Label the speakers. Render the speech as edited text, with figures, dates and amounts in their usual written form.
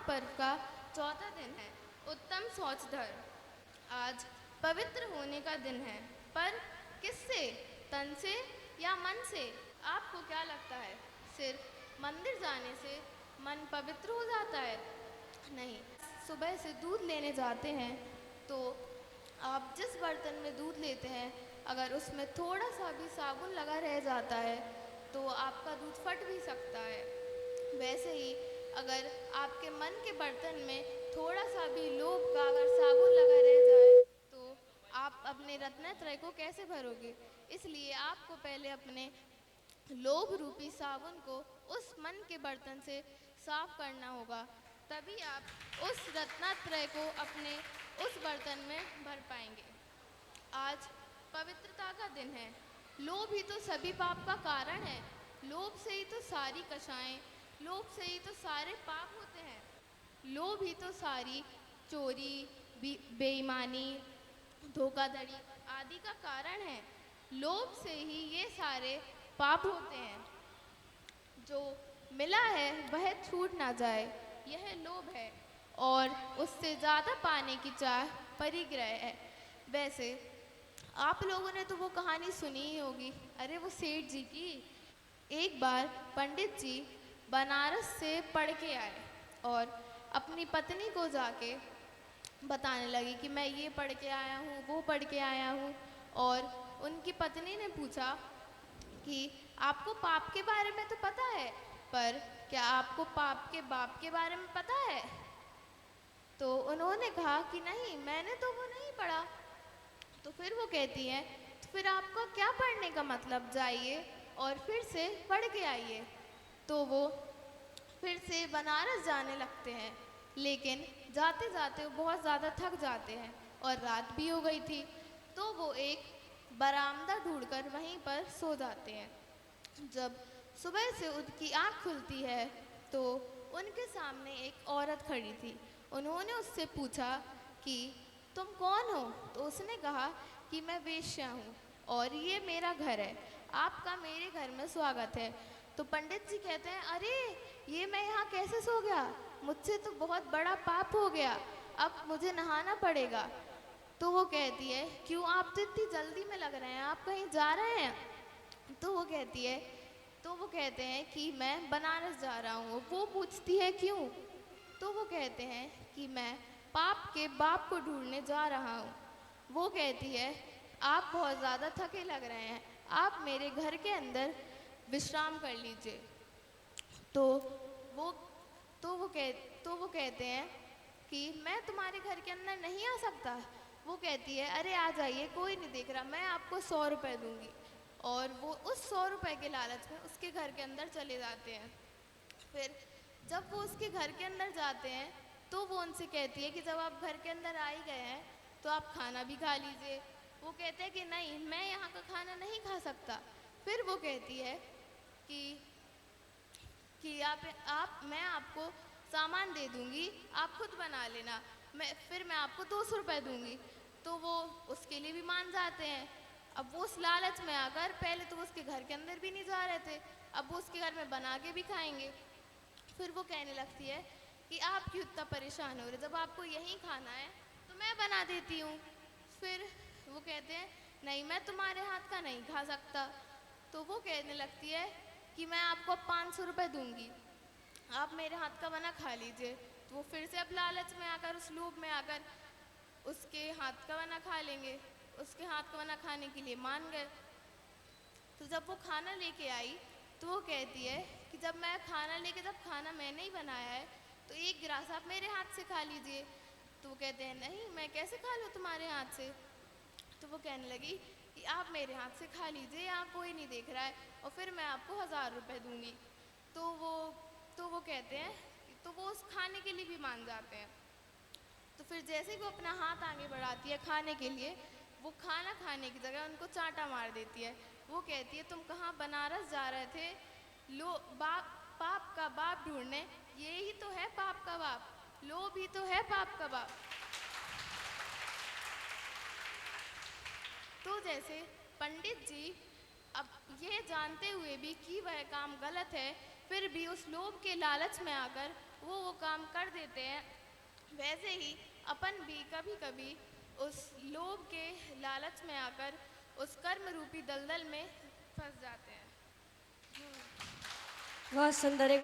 Speaker 1: महापर्व का चौथा दिन है, उत्तम शौच धर्म। आज पवित्र होने का दिन है, पर किससे? तन से या मन से? आपको क्या लगता है, सिर्फ मंदिर जाने से मन पवित्र हो जाता है? नहीं। सुबह से दूध लेने जाते हैं तो आप जिस बर्तन में दूध लेते हैं, अगर उसमें थोड़ा सा भी साबुन लगा रह जाता है तो आपका दूध फट भी सकता है। वैसे ही अगर आपके मन के बर्तन में थोड़ा सा भी लोभ का अगर साबुन लगा रह जाए तो आप अपने रत्नत्रय को कैसे भरोगे? इसलिए आपको पहले अपने लोभ रूपी साबुन को उस मन के बर्तन से साफ करना होगा, तभी आप उस रत्नत्रय को अपने उस बर्तन में भर पाएंगे। आज पवित्रता का दिन है। लोभ ही तो सभी पाप का कारण है। लोभ से ही तो सारी कषाएं, लोभ से ही तो सारे पाप होते हैं। लोभ ही तो सारी चोरी, बेईमानी, धोखाधड़ी आदि का कारण है। लोभ से ही ये सारे पाप होते हैं। जो मिला है वह छूट ना जाए, यह लोभ है, और उससे ज़्यादा पाने की चाह परिग्रह है। वैसे आप लोगों ने तो वो कहानी सुनी ही होगी, अरे वो सेठ जी की। एक बार पंडित जी बनारस से पढ़ के आए और अपनी पत्नी को जाके बताने लगे कि मैं ये पढ़ के आया हूँ, वो पढ़ के आया हूँ। और उनकी पत्नी ने पूछा कि आपको पाप के बारे में तो पता है, पर क्या आपको पाप के बाप के बारे में पता है? तो उन्होंने कहा कि नहीं, मैंने तो वो नहीं पढ़ा। तो फिर वो कहती है, तो फिर आपका क्या पढ़ने का मतलब, जाइए और फिर से पढ़ के आइए। तो वो फिर से बनारस जाने लगते हैं, लेकिन जाते जाते वो बहुत ज़्यादा थक जाते हैं और रात भी हो गई थी। तो वो एक बरामदा ढूंढकर वहीं पर सो जाते हैं। जब सुबह से उनकी आँख खुलती है तो उनके सामने एक औरत खड़ी थी। उन्होंने उससे पूछा कि तुम कौन हो? तो उसने कहा कि मैं वेश्या हूँ और ये मेरा घर है, आपका मेरे घर में स्वागत है। तो पंडित जी कहते हैं, अरे ये मैं यहाँ कैसे सो गया? मुझसे तो बहुत बड़ा पाप हो गया, अब मुझे नहाना पड़ेगा। तो वो कहती है, क्यों, आप तो इतनी जल्दी में लग रहे हैं, आप कहीं जा रहे हैं? तो वो कहती है, तो वो कहते हैं कि मैं बनारस जा रहा हूँ। वो पूछती है क्यों? तो वो कहते हैं कि मैं पाप के बाप को ढूंढने जा रहा हूँ। वो कहती है, आप बहुत ज़्यादा थके लग रहे हैं, आप मेरे घर के अंदर विश्राम कर लीजिए। तो वो तो वो कहते हैं कि मैं तुम्हारे घर के अंदर नहीं आ सकता। वो कहती है, अरे आ जाइए, कोई नहीं देख रहा, मैं आपको 100 रुपये दूंगी। और वो उस 100 रुपये के लालच में उसके घर के अंदर चले जाते हैं। फिर जब वो उसके घर के अंदर जाते हैं तो वो उनसे कहती है कि जब आप घर के अंदर आ ही गए हैं तो आप खाना भी खा लीजिए। वो कहते हैं कि नहीं, मैं यहाँ का खाना नहीं खा सकता। फिर वो कहती है कि मैं आपको सामान दे दूँगी, आप खुद बना लेना, मैं आपको 200 रुपये दूँगी। तो वो उसके लिए भी मान जाते हैं। अब वो उस लालच में आकर, पहले तो वो उसके घर के अंदर भी नहीं जा रहे थे, अब वो उसके घर में बना के भी खाएंगे। फिर वो कहने लगती है कि आप क्यों इतना परेशान हो रहे, जब आपको यहीं खाना है तो मैं बना देती हूँ। फिर वो कहते हैं, नहीं, मैं तुम्हारे हाथ का नहीं खा सकता। तो वो कहने लगती है कि मैं आपको 500 रुपये दूंगी, आप मेरे हाथ का बना खा लीजिए। तो वो फिर से अब लालच में आकर, उस लोभ में आकर उसके हाथ का बना खा लेंगे। उसके हाथ का बना खाने के लिए मान गए। तो जब वो खाना लेके आई तो वो कहती है कि जब खाना मैंने ही बनाया है तो एक गिलास आप मेरे हाथ से खा लीजिए। तो वो कहते हैं, नहीं, मैं कैसे खा लूँ तुम्हारे हाथ से? तो वो कहने लगी कि आप मेरे हाथ से खा लीजिए, यहाँ कोई नहीं देख रहा है, और फिर मैं आपको 1000 रुपये दूंगी। तो वो कहते हैं, तो वो उस खाने के लिए भी मान जाते हैं। तो फिर जैसे ही वो अपना हाथ आगे बढ़ाती है खाने के लिए, वो खाना खाने की जगह उनको चांटा मार देती है। वो कहती है, तुम कहाँ बनारस जा रहे थे पाप का बाप ढूंढने? ये ही तो है पाप का बाप, लोभ ही तो है पाप का बाप। तो जैसे पंडित जी अब ये जानते हुए भी कि वह काम गलत है, फिर भी उस लोभ के लालच में आकर वो काम कर देते हैं, वैसे ही अपन भी कभी कभी उस लोभ के लालच में आकर उस कर्म रूपी दलदल में फंस जाते हैं।
Speaker 2: बहुत सुंदर।